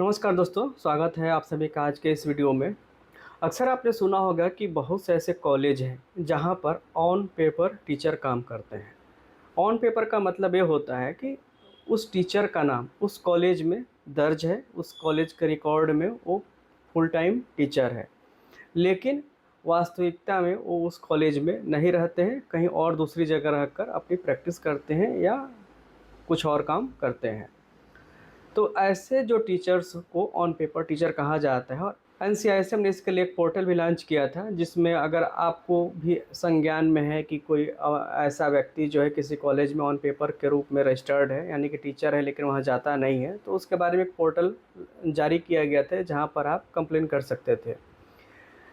नमस्कार दोस्तों, स्वागत है आप सभी का आज के इस वीडियो में। अक्सर आपने सुना होगा कि बहुत से ऐसे कॉलेज हैं जहां पर ऑन पेपर टीचर काम करते हैं। ऑन पेपर का मतलब ये होता है कि उस टीचर का नाम उस कॉलेज में दर्ज है, उस कॉलेज के रिकॉर्ड में वो फुल टाइम टीचर है। लेकिन वास्तविकता में वो उस कॉलेज में नहीं रहते हैं, कहीं और दूसरी जगह रहकर अपनी प्रैक्टिस करते हैं या कुछ और काम करते हैं। तो ऐसे जो टीचर्स को ऑन पेपर टीचर कहा जाता है। और एनसीआईएसएम ने इसके लिए एक पोर्टल भी लॉन्च किया था, जिसमें अगर आपको भी संज्ञान में है कि कोई ऐसा व्यक्ति जो है किसी कॉलेज में ऑन पेपर के रूप में रजिस्टर्ड है, यानी कि टीचर है लेकिन वहाँ जाता नहीं है, तो उसके बारे में एक पोर्टल जारी किया गया था जहाँ पर आप कंप्लेन कर सकते थे।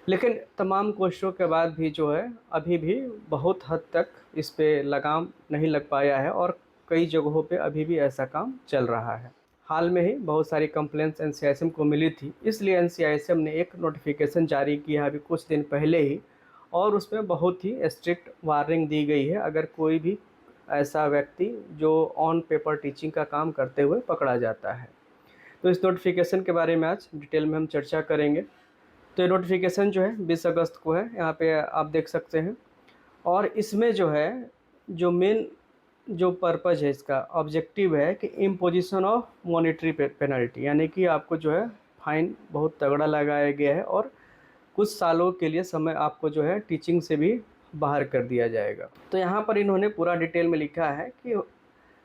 लेकिन तमाम कोशिशों के बाद भी जो है अभी भी बहुत हद तक इस पे लगाम नहीं लग पाया है और कई जगहों पे अभी भी ऐसा काम चल रहा है। हाल में ही बहुत सारी कंप्लेंट्स एनसीआईएसएम को मिली थी, इसलिए एनसीआईएसएम ने एक नोटिफिकेशन जारी किया अभी कुछ दिन पहले ही, और उसमें बहुत ही स्ट्रिक्ट वार्निंग दी गई है अगर कोई भी ऐसा व्यक्ति जो ऑन पेपर टीचिंग का काम करते हुए पकड़ा जाता है। तो इस नोटिफिकेशन के बारे में आज डिटेल में हम चर्चा करेंगे। तो ये नोटिफिकेशन जो है 20 अगस्त को है, यहाँ पे आप देख सकते हैं। और इसमें जो है जो मेन जो पर्पज़ है, इसका ऑब्जेक्टिव है कि इम्पोजिशन ऑफ मॉनेटरी पेनल्टी, यानी कि आपको जो है फाइन बहुत तगड़ा लगाया गया है और कुछ सालों के लिए समय आपको जो है टीचिंग से भी बाहर कर दिया जाएगा। तो यहाँ पर इन्होंने पूरा डिटेल में लिखा है कि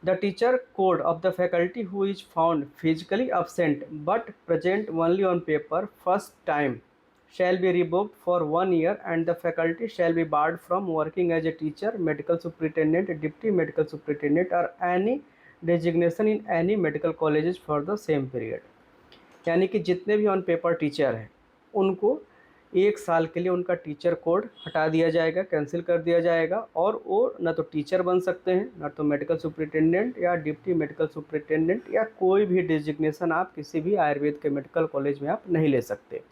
the teacher code of the faculty who is found physically absent but present only on paper first time shall be revoked for 1 year, and the faculty shall be barred from working as a teacher, medical superintendent, deputy medical superintendent, or any designation in any medical colleges for the same period। यानी कि जितने भी on paper teacher हैं उनको 1 साल के लिए उनका टीचर कोड हटा दिया जाएगा, कैंसिल कर दिया जाएगा, और वो ना तो टीचर बन सकते हैं, ना तो मेडिकल सुपरिटेंडेंट या डिप्टी मेडिकल सुपरिटेंडेंट या कोई भी डिजिग्नेशन आप किसी भी आयुर्वेद के मेडिकल कॉलेज में आप नहीं ले सकते।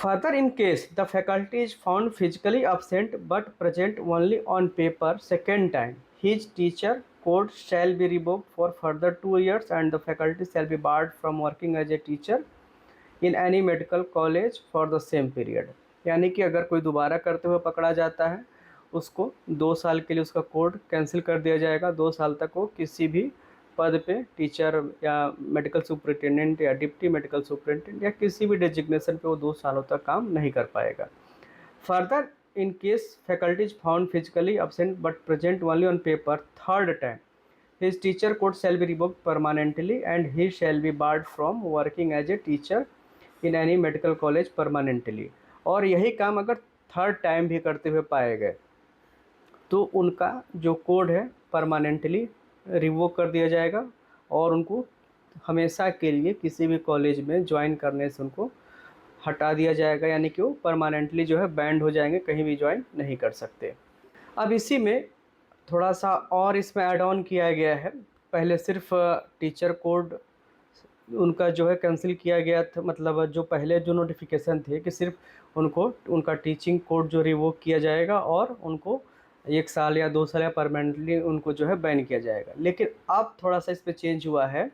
Further, in case the faculty is found physically absent but present only on paper second time, his teacher code shall be revoked for further 2 years, and the faculty shall be barred from working as a teacher in any medical college for the same period. यानी कि अगर कोई दोबारा करते हुए पकड़ा जाता है, उसको 2 साल के लिए उसका कोड कैंसिल कर दिया जाएगा। 2 साल तक वो किसी भी पद पे टीचर या मेडिकल सुपरिटेंडेंट या डिप्टी मेडिकल सुपरिटेंडेंट या किसी भी डेजिग्नेशन पे वो 2 सालों तक काम नहीं कर पाएगा। Further, in case faculty is found physically absent but present only on paper third time, his teacher code shall be revoked permanently and he shall be barred from working as a teacher in any medical college permanently. और यही काम अगर third time भी करते हुए पाए गए तो उनका जो कोड है परमानेंटली रिवोक कर दिया जाएगा और उनको हमेशा के लिए किसी भी कॉलेज में ज्वाइन करने से उनको हटा दिया जाएगा, यानी कि वो परमानेंटली जो है बैंड हो जाएंगे, कहीं भी ज्वाइन नहीं कर सकते। अब इसी में थोड़ा सा और इसमें ऐड ऑन किया गया है। पहले सिर्फ टीचर कोड उनका जो है कैंसिल किया गया था, मतलब जो पहले जो नोटिफिकेशन थे कि सिर्फ उनको उनका टीचिंग कोड जो रिवोक किया जाएगा और उनको 1 साल या 2 साल या परमानेंटली उनको जो है बैन किया जाएगा। लेकिन अब थोड़ा सा इस पर चेंज हुआ है।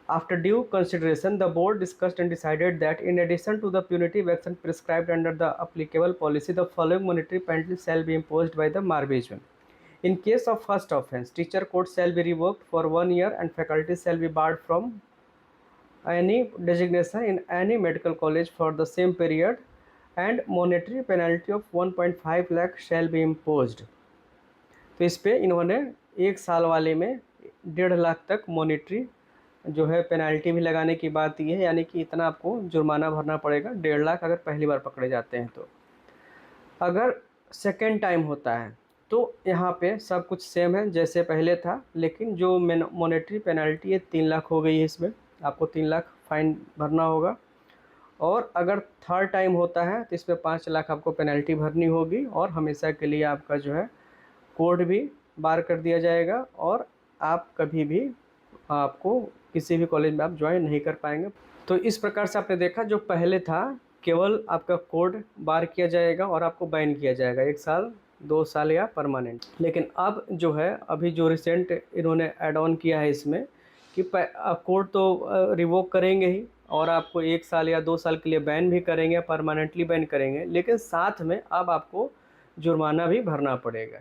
After due consideration, the board discussed and decided that in addition to the punitive action prescribed under the applicable policy, the following monetary penalty shall be imposed by the Marbejuan. In case of first offence, teacher code shall be revoked for 1 year and faculty shall be barred from any designation in any medical college for the same period, and monetary penalty of 1.5 lakh shall be imposed। तो इस पे इन्होंने 1 साल वाले में 1.5 लाख तक monetary जो है पेनल्टी भी लगाने की बात की है, यानी कि इतना आपको जुर्माना भरना पड़ेगा, 1.5 लाख अगर पहली बार पकड़े जाते हैं। तो अगर सेकेंड टाइम होता है तो यहाँ पे सब कुछ सेम है जैसे पहले था, लेकिन जो मॉनेटरी पेनल्टी है 3 लाख हो गई है। इसमें आपको 3 लाख फाइन भरना होगा। और अगर थर्ड टाइम होता है तो इसमें 5 लाख आपको पेनल्टी भरनी होगी और हमेशा के लिए आपका जो है कोड भी बार कर दिया जाएगा और आप कभी भी आपको किसी भी कॉलेज में आप ज्वाइन नहीं कर पाएंगे। तो इस प्रकार से आपने देखा, जो पहले था केवल आपका कोड बार किया जाएगा और आपको बैन किया जाएगा 1 साल, 2 साल या परमानेंट। लेकिन अब जो है अभी जो रिसेंट इन्होंने ऐड ऑन किया है इसमें कि कोर्ट तो रिवोक करेंगे ही, और आपको 1 साल या 2 साल के लिए बैन भी करेंगे, परमानेंटली बैन करेंगे, लेकिन साथ में अब आपको जुर्माना भी भरना पड़ेगा।